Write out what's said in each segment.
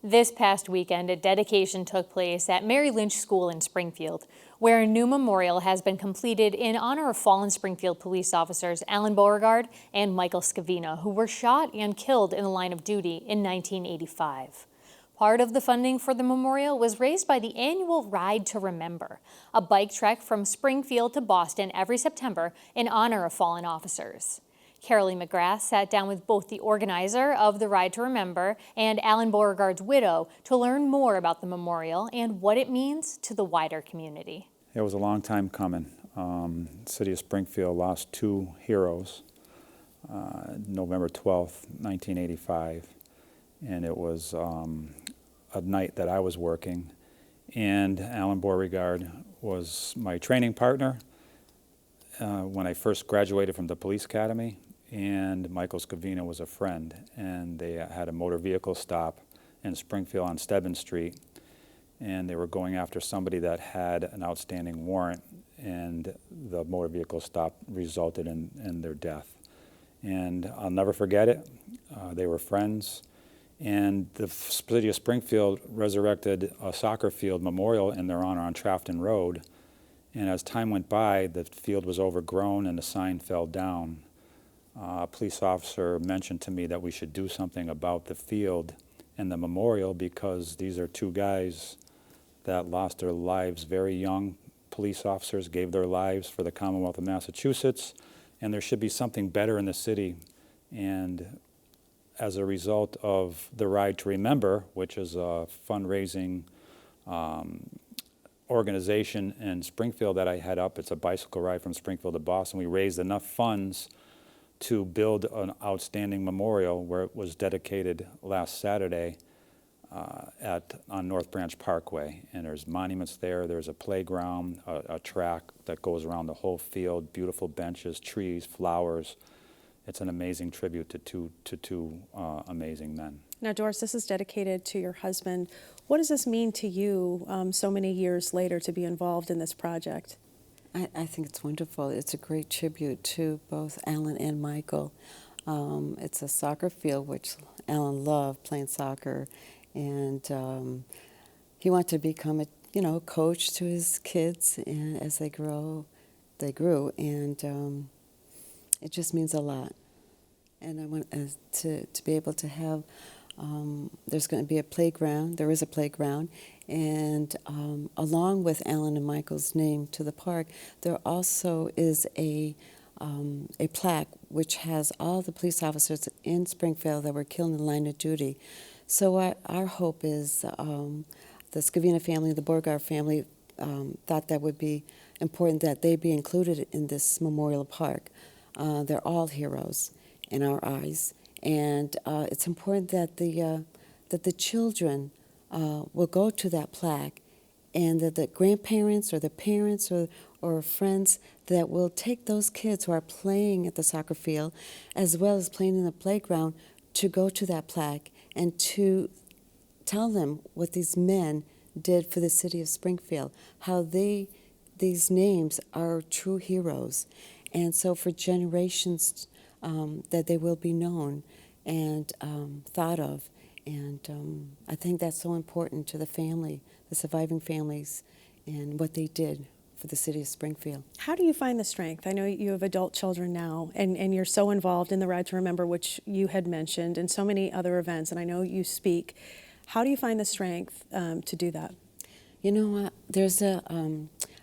This past weekend, a dedication took place at Mary Lynch School in Springfield, where a new memorial has been completed in honor of fallen Springfield police officers Alain Beauregard and Michael Schizvina, who were shot and killed in the line of duty in 1985. Part of the funding for the memorial was raised by the annual Ride to Remember, a bike trek from Springfield to Boston every September in honor of fallen officers. Carolee McGrath sat down with both the organizer of the Ride to Remember and Alain Beauregard's widow to learn more about the memorial and what it means to the wider community. It was a long time coming. The city of Springfield lost two heroes, November 12th, 1985, and it was a night that I was working, and Alain Beauregard was my training partner when I first graduated from the police academy, and Michael Schizvina was a friend, and they had a motor vehicle stop in Springfield on Stedman Street, and they were going after somebody that had an outstanding warrant, and the motor vehicle stop resulted in their death. And I'll never forget it. They were friends, and the city of Springfield resurrected a soccer field memorial in their honor on Trafton Road, and as time went by, the field was overgrown and the sign fell down. A police officer mentioned to me that we should do something about the field and the memorial because these are two guys that lost their lives very young. Police officers gave their lives for the Commonwealth of Massachusetts, and there should be something better in the city. And as a result of the Ride to Remember, which is a fundraising organization in Springfield that I head up, it's a bicycle ride from Springfield to Boston, we raised enough funds to build an outstanding memorial where it was dedicated last Saturday on North Branch Parkway. And there's monuments there, there's a playground, a track that goes around the whole field, beautiful benches, trees, flowers. It's an amazing tribute to two amazing men. Now, Doris, this is dedicated to your husband. What does this mean to you so many years later to be involved in this project? I think it's wonderful. It's a great tribute to both Alain and Michael. It's a soccer field, which Alain loved playing soccer, and he wanted to become a coach to his kids, and as they grew, and it just means a lot. And I want to be able to have. There's going to be a playground. There is a playground, and along with Alain and Michael's name to the park, there also is a plaque which has all the police officers in Springfield that were killed in the line of duty. So our hope is the Schizvina family, the Beauregard family, thought that would be important that they be included in this memorial park. They're all heroes in our eyes. And it's important that the children will go to that plaque, and that the grandparents or the parents or friends that will take those kids who are playing at the soccer field as well as playing in the playground to go to that plaque and to tell them what these men did for the city of Springfield, how these names are true heroes. And so for generations that they will be known and thought of. And I think that's so important to the family, the surviving families, and what they did for the city of Springfield. How do you find the strength? I know you have adult children now, and you're so involved in the Ride to Remember, which you had mentioned, and so many other events, and I know you speak. How do you find the strength to do that? You know what?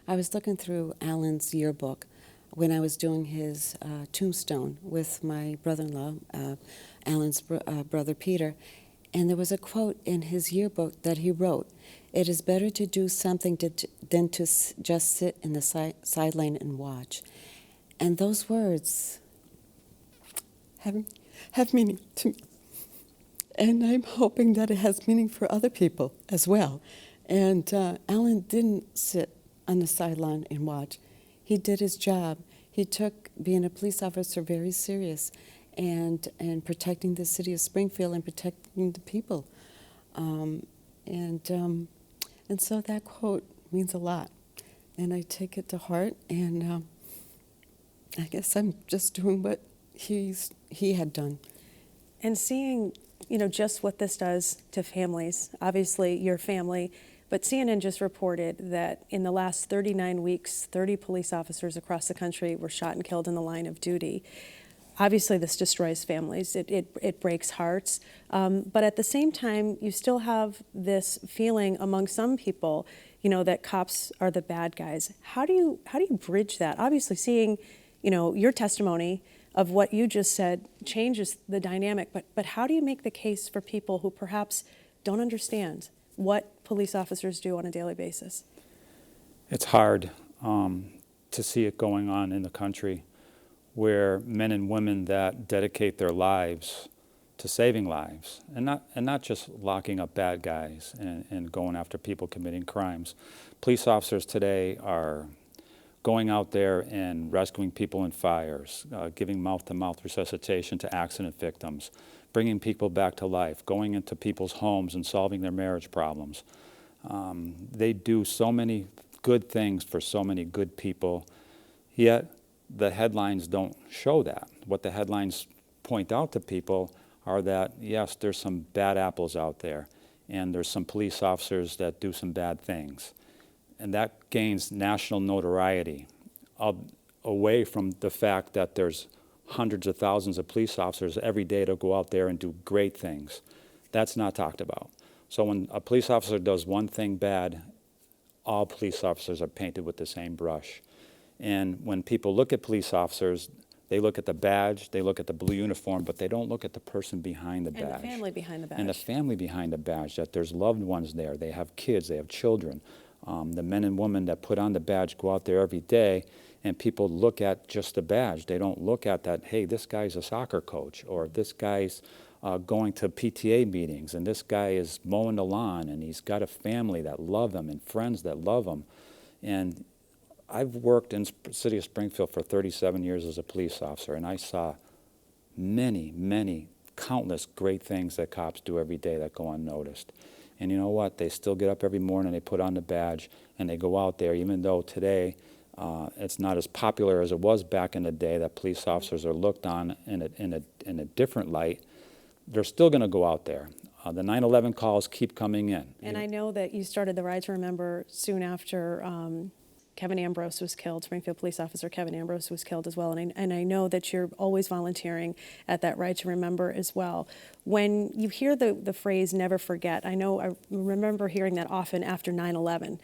I was looking through Alan's yearbook when I was doing his tombstone with my brother-in-law, Alan's brother Peter, and there was a quote in his yearbook that he wrote, "It is better to do something than to just sit in the sideline and watch." And those words have meaning to me. And I'm hoping that it has meaning for other people as well. And Alain didn't sit on the sideline and watch. He did his job. He took being a police officer very serious and protecting the city of Springfield and protecting the people. And so that quote means a lot. And I take it to heart, and I guess I'm just doing what he had done. And seeing just what this does to families. Obviously, your family, but CNN just reported that in the last 39 weeks, 30 police officers across the country were shot and killed in the line of duty. Obviously, this destroys families. It breaks hearts. But at the same time, you still have this feeling among some people, that cops are the bad guys. How do you bridge that? Obviously, seeing, your testimony of what you just said changes the dynamic. But how do you make the case for people who perhaps don't understand what police officers do on a daily basis? It's hard to see it going on in the country, where men and women that dedicate their lives to saving lives, and not just locking up bad guys and going after people committing crimes. Police officers today are going out there and rescuing people in fires, giving mouth-to-mouth resuscitation to accident victims, bringing people back to life, going into people's homes and solving their marriage problems. They do so many good things for so many good people, yet the headlines don't show that. What the headlines point out to people are that, yes, there's some bad apples out there, and there's some police officers that do some bad things. And that gains national notoriety away from the fact that there's hundreds of thousands of police officers every day to go out there and do great things. That's not talked about. So when a police officer does one thing bad, all police officers are painted with the same brush. And when people look at police officers, they look at the badge, they look at the blue uniform, but they don't look at the person behind the badge. And the family behind the badge. And the family behind the badge, that there's loved ones there, they have kids, they have children. The men and women that put on the badge go out there every day, and people look at just the badge. They don't look at that, hey, this guy's a soccer coach, or this guy's going to PTA meetings, and this guy is mowing the lawn, and he's got a family that love him and friends that love him. And I've worked in the city of Springfield for 37 years as a police officer, and I saw many, countless great things that cops do every day that go unnoticed. And you know what? They still get up every morning, they put on the badge, and they go out there, even though today it's not as popular as it was back in the day, that police officers are looked on in a different light. They're still going to go out there. The 9/11 calls keep coming in. And I know that you started the Ride to Remember soon after Kevin Ambrose was killed. Springfield police officer Kevin Ambrose was killed as well. And I know that you're always volunteering at that Ride to Remember as well. When you hear the phrase never forget, I remember hearing that often after 9/11,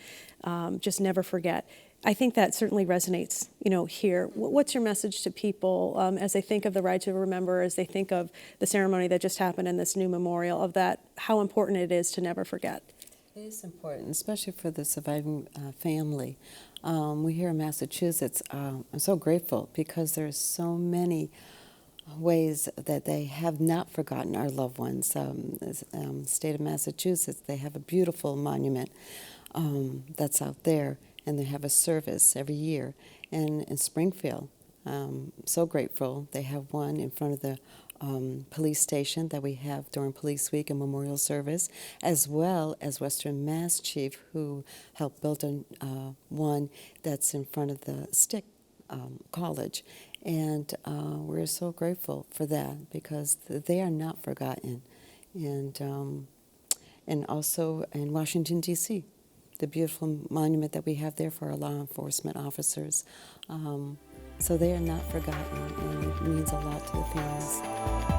just never forget. I think that certainly resonates, here. What's your message to people as they think of the Ride to Remember, as they think of the ceremony that just happened and this new memorial, of that, how important it is to never forget? It is important, especially for the surviving family. We here in Massachusetts, I'm so grateful because there's so many ways that they have not forgotten our loved ones. State of Massachusetts, they have a beautiful monument that's out there, and they have a service every year. And in Springfield, so grateful. They have one in front of the police station that we have during Police Week and Memorial Service, as well as Western Mass Chief, who helped build one that's in front of the Stick College. And we're so grateful for that because they are not forgotten. And also in Washington, D.C., the beautiful monument that we have there for our law enforcement officers. So they are not forgotten, and it means a lot to the families.